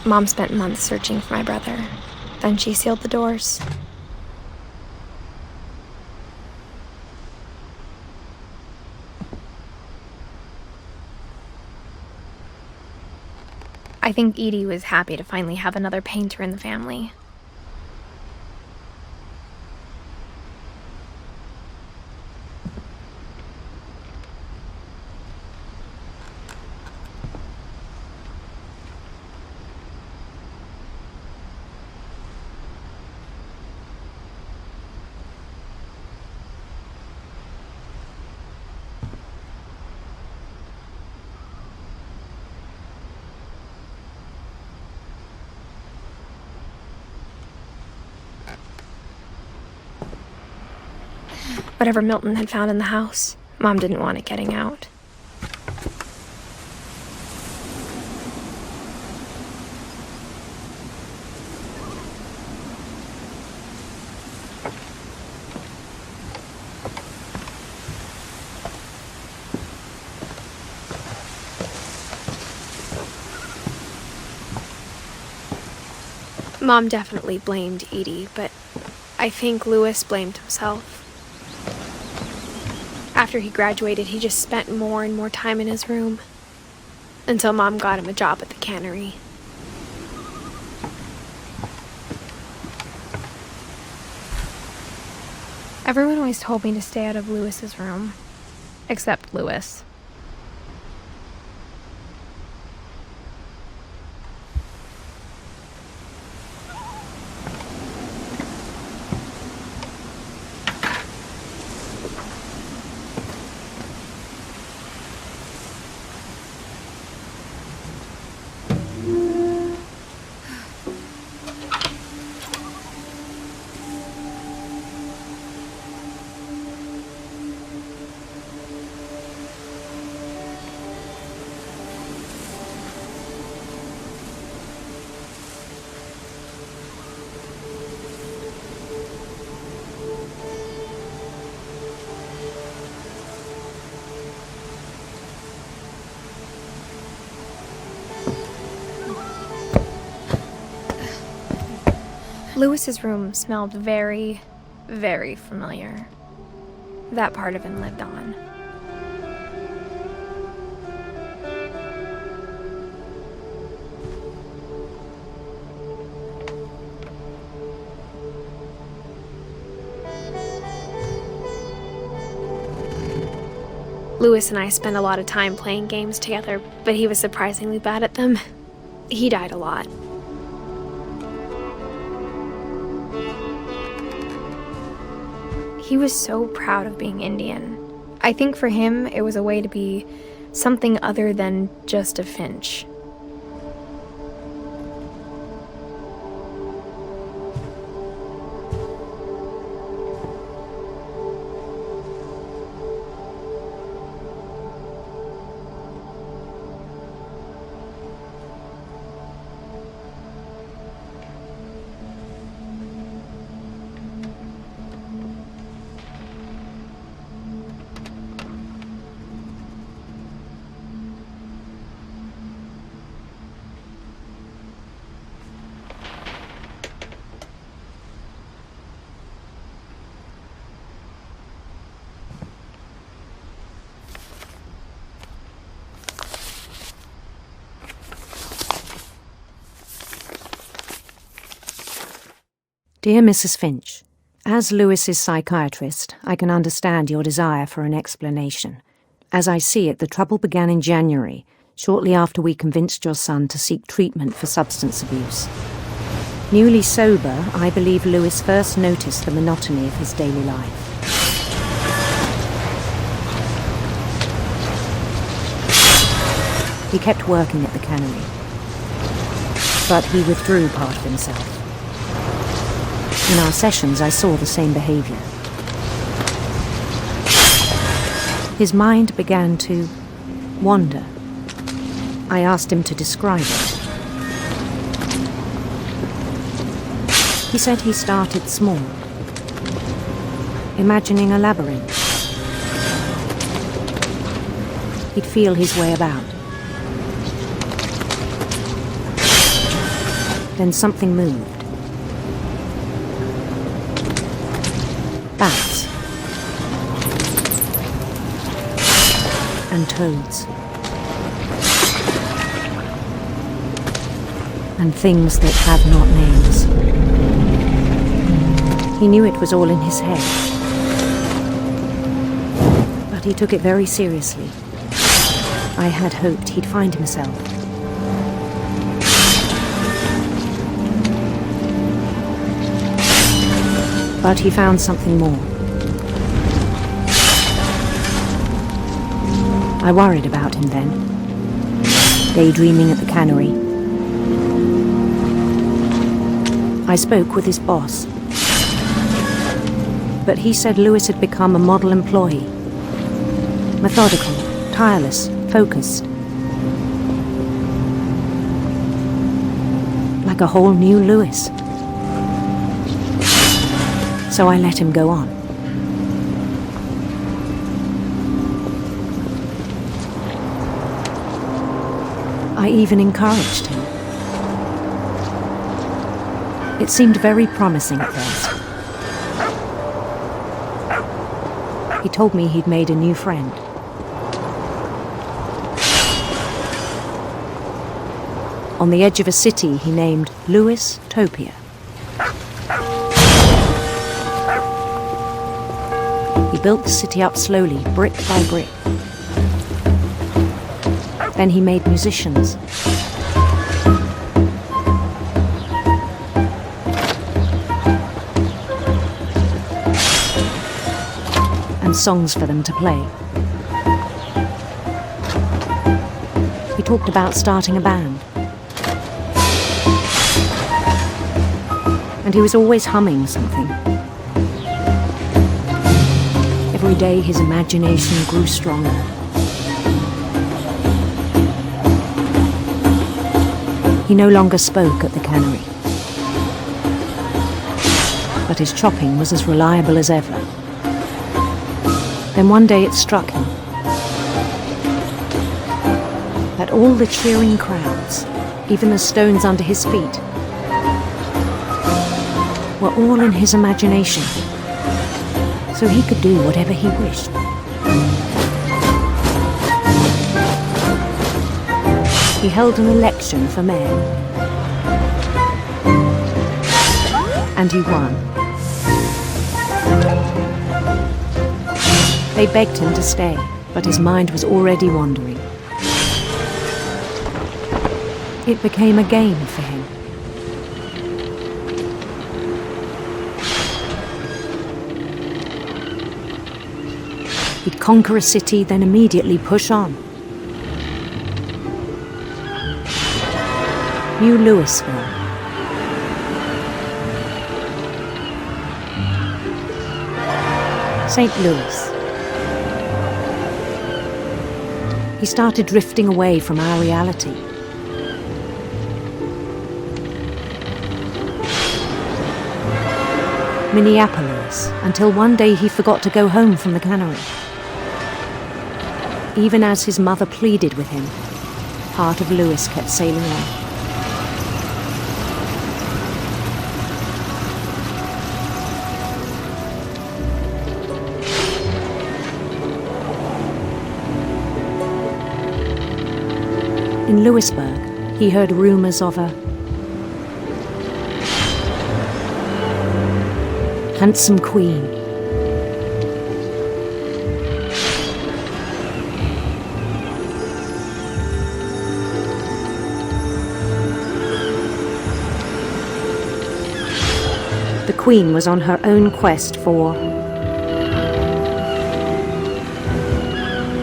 Mom spent months searching for my brother. Then she sealed the doors. I think Edie was happy to finally have another painter in the family. Whatever Milton had found in the house, Mom didn't want it getting out. Mom definitely blamed Edie, but I think Louis blamed himself. After he graduated, he just spent more and more time in his room, until Mom got him a job at the cannery. Everyone always told me to stay out of Louis's room, except Louis. Louis's room smelled very, very familiar. That part of him lived on. Louis and I spent a lot of time playing games together, but he was surprisingly bad at them. He died a lot. He was so proud of being Indian. I think for him, it was a way to be something other than just a Finch. Dear Mrs. Finch, as Louis's psychiatrist, I can understand your desire for an explanation. As I see it, the trouble began in January, shortly after we convinced your son to seek treatment for substance abuse. Newly sober, I believe Louis first noticed the monotony of his daily life. He kept working at the cannery, but he withdrew part of himself. In our sessions, I saw the same behavior. His mind began to wander. I asked him to describe it. He said he started small, imagining a labyrinth. He'd feel his way about. Then something moved. Bats. And toads. And things that have not names. He knew it was all in his head. But he took it very seriously. I had hoped he'd find himself. But he found something more. I worried about him then, daydreaming at the cannery. I spoke with his boss, but he said Lewis had become a model employee. Methodical, tireless, focused. Like a whole new Lewis. So I let him go on. I even encouraged him. It seemed very promising at first. He told me he'd made a new friend. On the edge of a city he named Lewis Topia. He built the city up slowly, brick by brick. Then he made musicians. And songs for them to play. He talked about starting a band. And he was always humming something. Every day his imagination grew stronger. He no longer spoke at the cannery. But his chopping was as reliable as ever. Then one day it struck him that all the cheering crowds, even the stones under his feet, were all in his imagination, so he could do whatever he wished. He held an election for mayor, and he won. They begged him to stay, but his mind was already wandering. It became a game for him. He'd conquer a city, then immediately push on. New Louisville. St. Louis. He started drifting away from our reality. Minneapolis, until one day he forgot to go home from the cannery. Even as his mother pleaded with him, part of Lewis kept sailing on. In Louisburg, he heard rumors of a handsome queen. The queen was on her own quest for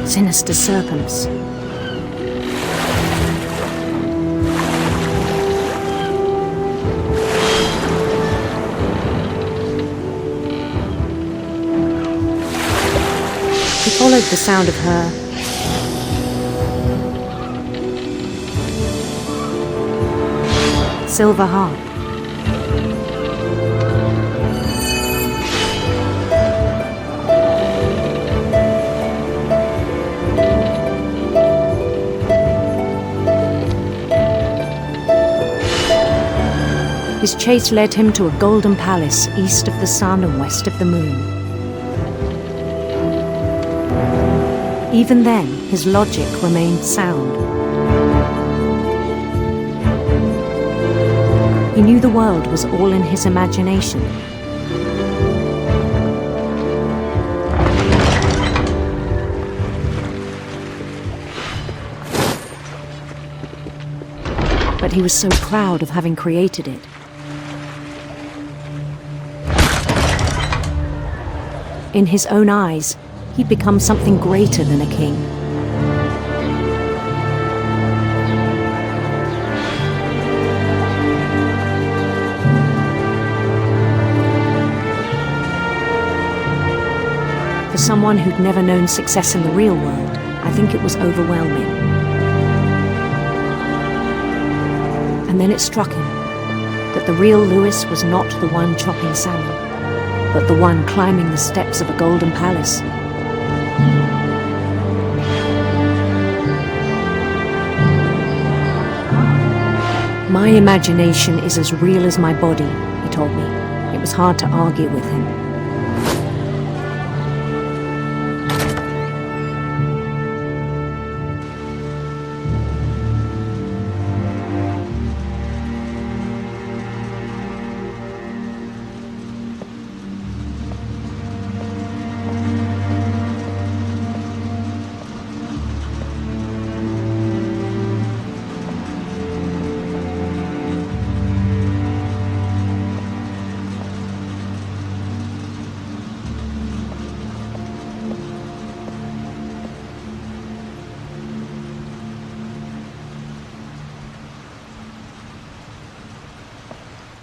sinister serpents. He followed the sound of her silver harp. His chase led him to a golden palace east of the sun and west of the moon. Even then, his logic remained sound. He knew the world was all in his imagination. But he was so proud of having created it. In his own eyes, he'd become something greater than a king. For someone who'd never known success in the real world, I think it was overwhelming. And then it struck him that the real Lewis was not the one chopping salmon, but the one climbing the steps of a golden palace. My imagination is as real as my body, he told me. It was hard to argue with him.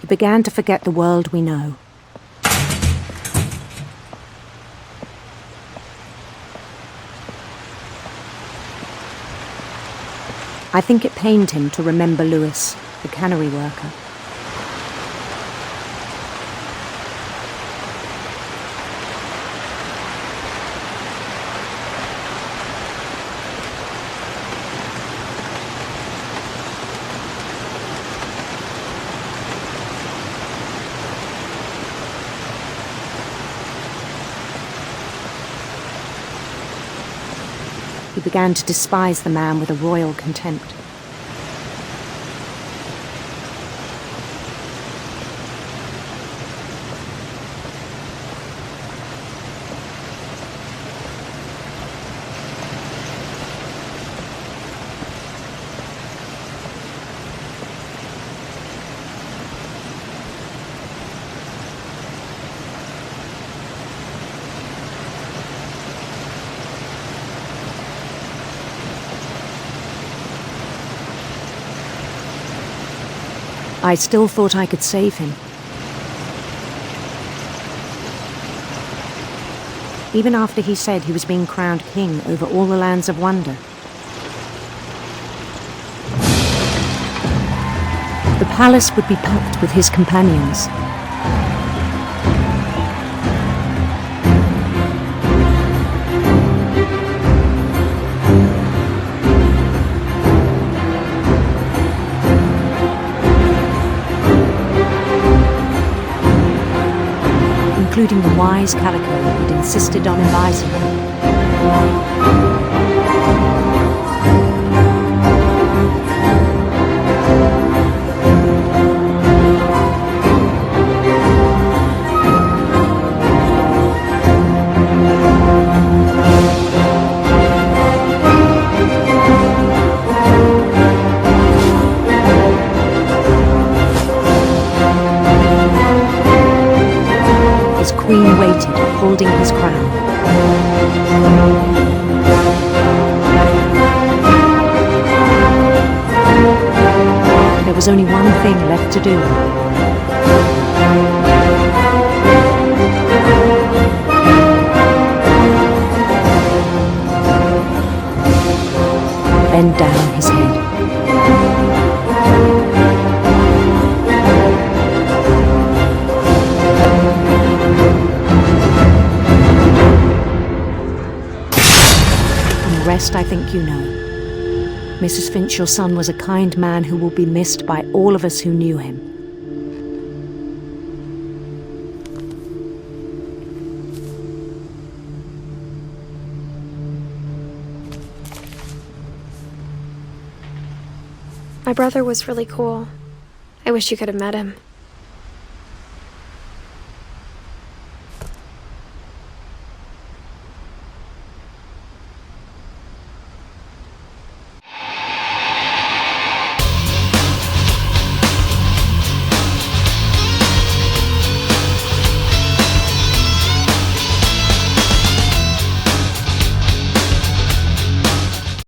He began to forget the world we know. I think it pained him to remember Lewis, the cannery worker. He began to despise the man with a royal contempt. I still thought I could save him. Even after he said he was being crowned king over all the lands of wonder. The palace would be packed with his companions. Including the wise Calico who'd insisted on advising him. His queen waited, holding his crown. There was only one thing left to do. Bend down his head. The rest I think you know. Mrs. Finch, your son was a kind man who will be missed by all of us who knew him. My brother was really cool. I wish you could have met him.